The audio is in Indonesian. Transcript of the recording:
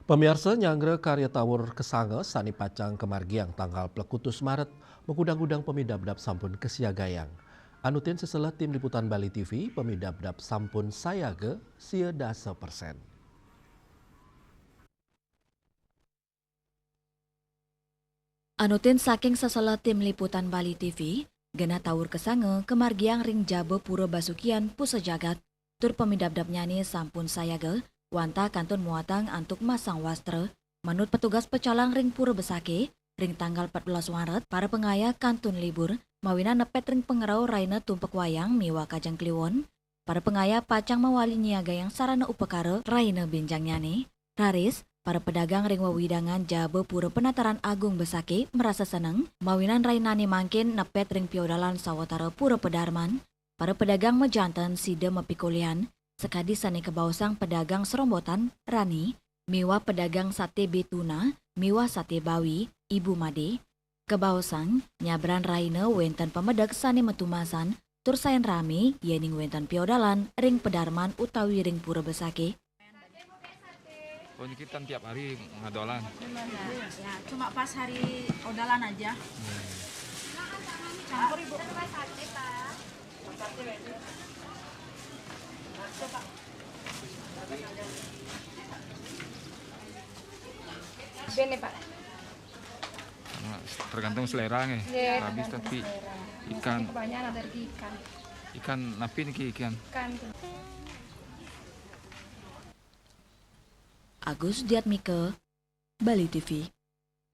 Pemirsa nyangre karya tawur kesange sani pacang kemargiang tanggal plekutus Maret mengudang-udang pemidabdap sampun kesiagayang. Anutin seselah tim liputan Bali TV, pemidabdap sampun sayage sia dasa persen. Anutin saking seselah tim liputan Bali TV, gena tawur kesange kemargiang ring jabe pura basukian pusa jagat, tur pemidabdap nyanyi sampun sayage, wanta kantun muatang antuk masang wastre, menurut petugas pecalang ring pura besake, ring tanggal 14 Maret, para pengaya kantun libur, mawina nepet ring pengerau raina tumpek wayang miwa kajang kliwon, para pengaya pacang mawali niaga yang sarana upekara raina binjang nyanyi, raris, para pedagang ring wawidangan jabe pura penataran agung besake merasa senang, mawinan rainani mangkin nepet ring piodalan sawatara pura pedarman, para pedagang mejanten sida mepikulian, sekadi sani kebausang pedagang serombotan, Rani, miwa pedagang sate betuna, miwa sate bawi, Ibu Made, kebausang, nyabran raine wenten pemedek sani metumasan, tur sayan rame, yening wenten piodalan, ring pedarman utawi ring pura besake, Pokoknya kita tiap hari ngadolan. Ya, cuma pas hari odalan aja. Campur ibu. Bene Pak. Nah, tergantung selera nih. Iya, Habis tergantung tapi selera. ikan Kebanyakan alergi ikan. ikan napi nih ikan. Ikan. Agus Diatmike, Bali TV.